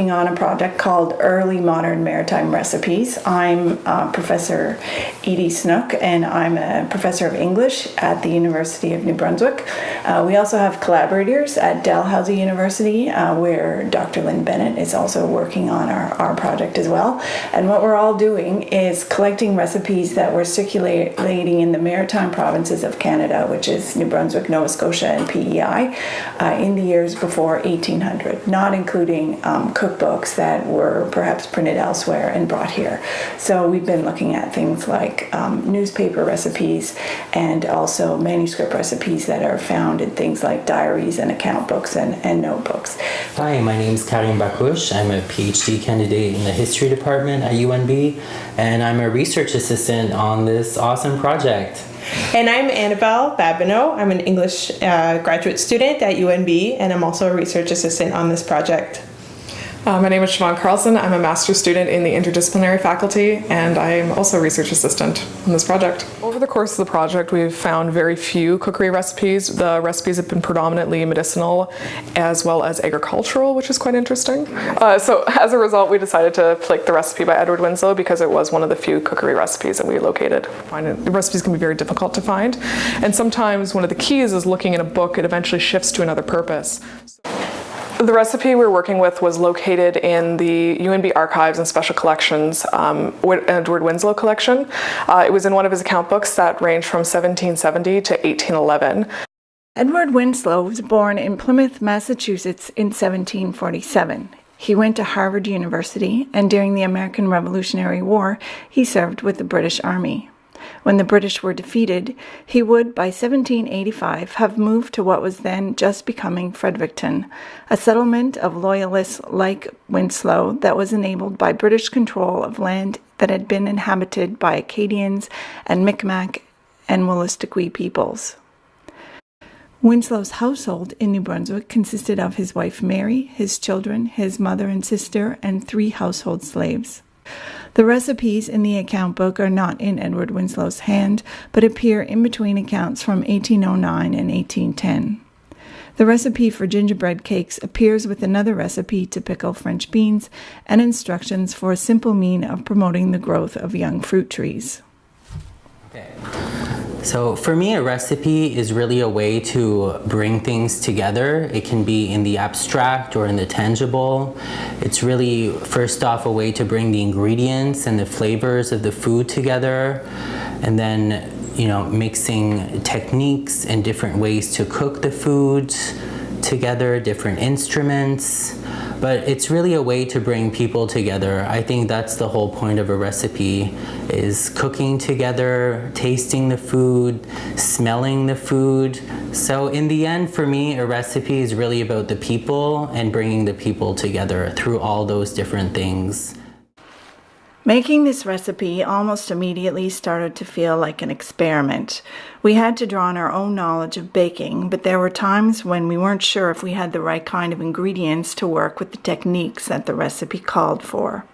working on a project called Early Modern Maritime Recipes. I'm Professor Edie Snook, and I'm a professor of English at the University of New Brunswick. We also have collaborators at Dalhousie University, where Dr. Lynn Bennett is also working on our project as well. And what we're all doing is collecting recipes that were circulating in the maritime provinces of Canada, which is New Brunswick, Nova Scotia, and PEI, in the years before 1800, not including cookbooks that were perhaps printed elsewhere and brought here. So we've been looking at things like newspaper recipes and also manuscript recipes that are found in things like diaries and account books and notebooks. Hi, my name is Karim Bakouche. I'm a PhD candidate in the history department at UNB, and I'm a research assistant on this awesome project. And I'm Annabelle Babineau. I'm an English graduate student at UNB, and I'm also a research assistant on this project. My name is Siobhan Carlson. I'm a master's student in the interdisciplinary faculty, and I'm also a research assistant on this project. Over the course of the project, we've found very few cookery recipes. The recipes have been predominantly medicinal as well as agricultural, which is quite interesting. So as a result, we decided to pick the recipe by Edward Winslow because it was one of the few cookery recipes that we located. The recipes can be very difficult to find, and sometimes one of the keys is looking in a book, it eventually shifts to another purpose. The recipe we were working with was located in the UNB Archives and Special Collections Edward Winslow collection. It was in one of his account books that ranged from 1770 to 1811. Edward Winslow was born in Plymouth, Massachusetts in 1747. He went to Harvard University, and during the American Revolutionary War, he served with the British Army. When the British were defeated, he would, by 1785, have moved to what was then just becoming Fredericton, a settlement of Loyalists like Winslow that was enabled by British control of land that had been inhabited by Acadians and Micmac and Wolastoqey peoples. Winslow's household in New Brunswick consisted of his wife Mary, his children, his mother and sister, and 3 household slaves. The recipes in the account book are not in Edward Winslow's hand, but appear in between accounts from 1809 and 1810. The recipe for gingerbread cakes appears with another recipe to pickle French beans and instructions for a simple mean of promoting the growth of young fruit trees. Okay. So for me, a recipe is really a way to bring things together. It can be in the abstract or in the tangible. It's really, first off, a way to bring the ingredients and the flavors of the food together, and then, mixing techniques and different ways to cook the food together, different instruments. But it's really a way to bring people together. I think that's the whole point of a recipe, is cooking together, tasting the food, smelling the food. So in the end, for me, a recipe is really about the people and bringing the people together through all those different things. Making this recipe almost immediately started to feel like an experiment. We had to draw on our own knowledge of baking, but there were times when we weren't sure if we had the right kind of ingredients to work with the techniques that the recipe called for.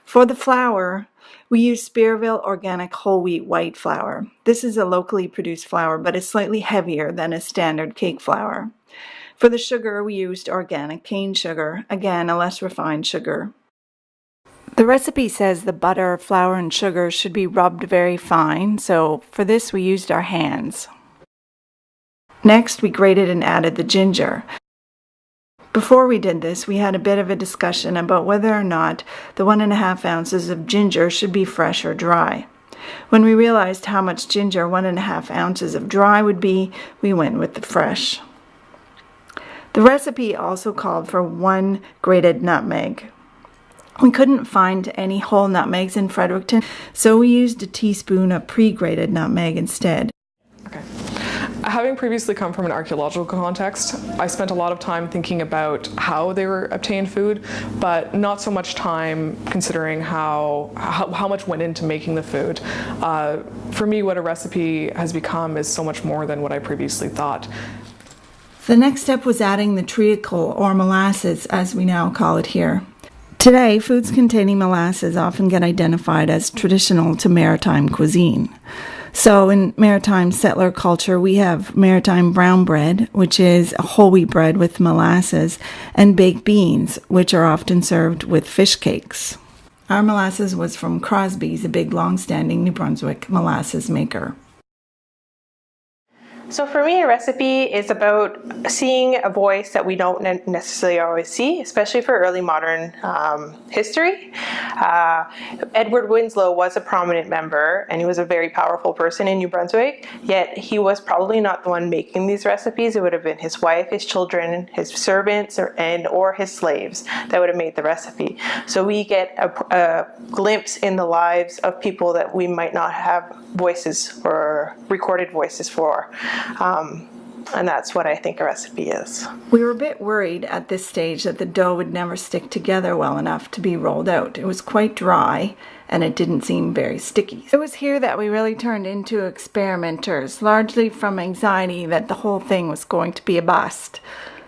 For the flour, we used Spearville Organic Whole Wheat White Flour. This is a locally produced flour, but it's slightly heavier than a standard cake flour. For the sugar, we used organic cane sugar, again a less refined sugar. The recipe says the butter, flour, and sugar should be rubbed very fine, so for this we used our hands. Next, we grated and added the ginger. Before we did this, we had a bit of a discussion about whether or not the 1.5 ounces of ginger should be fresh or dry. When we realized how much ginger 1.5 ounces of dry would be, we went with the fresh. The recipe also called for 1 grated nutmeg. We couldn't find any whole nutmegs in Fredericton, so we used a teaspoon of pre-grated nutmeg instead. Okay. Having previously come from an archaeological context, I spent a lot of time thinking about how they were obtained food, but not so much time considering how much went into making the food. For me, what a recipe has become is so much more than what I previously thought. The next step was adding the treacle, or molasses, as we now call it here. Today, foods containing molasses often get identified as traditional to maritime cuisine. So in maritime settler culture, we have maritime brown bread, which is a whole wheat bread with molasses, and baked beans, which are often served with fish cakes. Our molasses was from Crosby's, a big long-standing New Brunswick molasses maker. So for me, a recipe is about seeing a voice that we don't necessarily always see, especially for early modern history. Edward Winslow was a prominent member, and he was a very powerful person in New Brunswick, yet he was probably not the one making these recipes. It would have been his wife, his children, his servants, or his slaves that would have made the recipe. So we get a glimpse in the lives of people that we might not have voices or recorded voices for. And that's what I think a recipe is. We were a bit worried at this stage that the dough would never stick together well enough to be rolled out. It was quite dry and it didn't seem very sticky. It was here that we really turned into experimenters, largely from anxiety that the whole thing was going to be a bust.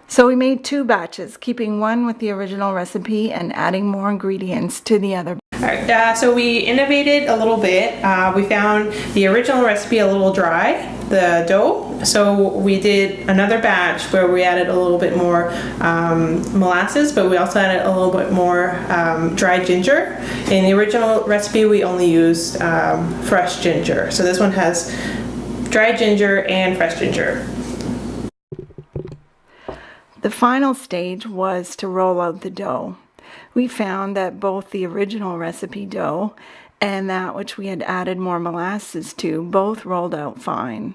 So we made 2 batches, keeping one with the original recipe and adding more ingredients to the other. All right, so we innovated a little bit. We found the original recipe a little dry, the dough. So we did another batch where we added a little bit more molasses, but we also added a little bit more dried ginger. In the original recipe, we only used fresh ginger. So this one has dried ginger and fresh ginger. The final stage was to roll out the dough. We found that both the original recipe dough and that which we had added more molasses to both rolled out fine.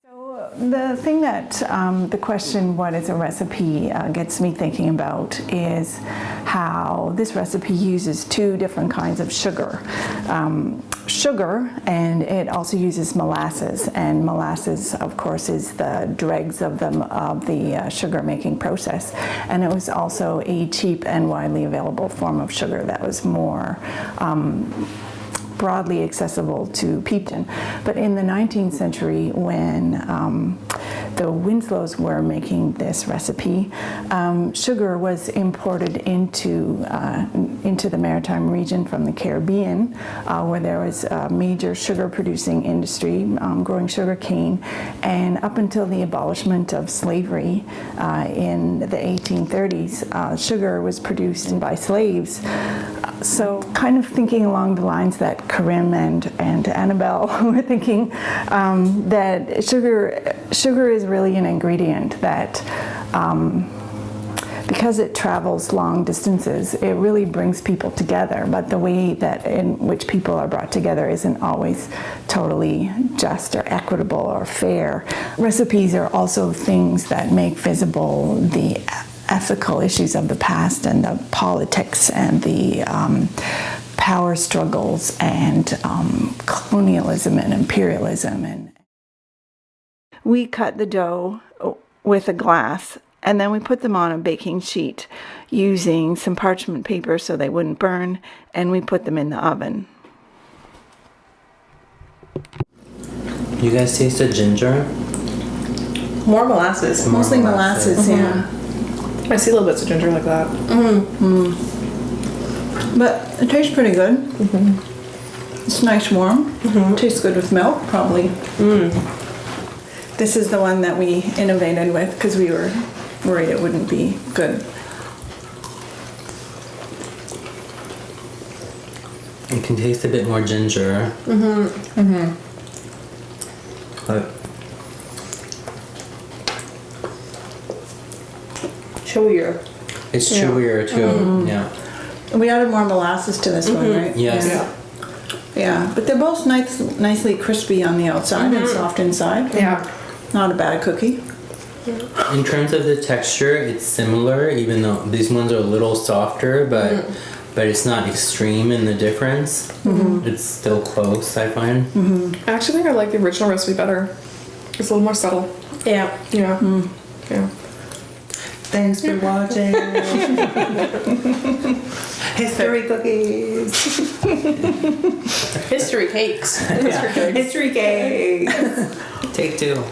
So the thing that the question, what is a recipe, gets me thinking about is how this recipe uses 2 different kinds of sugar. Sugar, and it also uses molasses, and molasses of course is the dregs of the sugar making process, and it was also a cheap and widely available form of sugar that was more broadly accessible to people. But in the 19th century, when the Winslows were making this recipe, sugar was imported into the maritime region from the Caribbean, where there was a major sugar producing industry, growing sugar cane, and up until the abolishment of slavery in the 1830s, sugar was produced by slaves. So kind of thinking along the lines that Karim and Annabelle were thinking, that sugar is really an ingredient that, because it travels long distances, it really brings people together, but the way that in which people are brought together isn't always totally just or equitable or fair. Recipes are also things that make visible the ethical issues of the past and the politics and the power struggles and colonialism and imperialism. And we cut the dough with a glass, and then we put them on a baking sheet using some parchment paper so they wouldn't burn, and we put them in the oven. You guys tasted ginger? More molasses. Mostly molasses, yeah. I see little bits of ginger like that. But it tastes pretty good. It's nice warm. Tastes good with milk, probably. This is the one that we innovated with because we were worried it wouldn't be good. It can taste a bit more ginger. But Chewier. it's chewier too. Yeah. We added more molasses to this one, right? Yes. Yeah, but they're both nicely crispy on the outside and soft inside. Yeah. Not a bad cookie. In terms of the texture, it's similar, even though these ones are a little softer, but it's not extreme in the difference. It's still close, I find. I actually think I like the original recipe better. It's a little more subtle. Yeah. Yeah. Yeah. Thanks for watching. History cookies. History cakes. Yeah. History cakes. Take 2.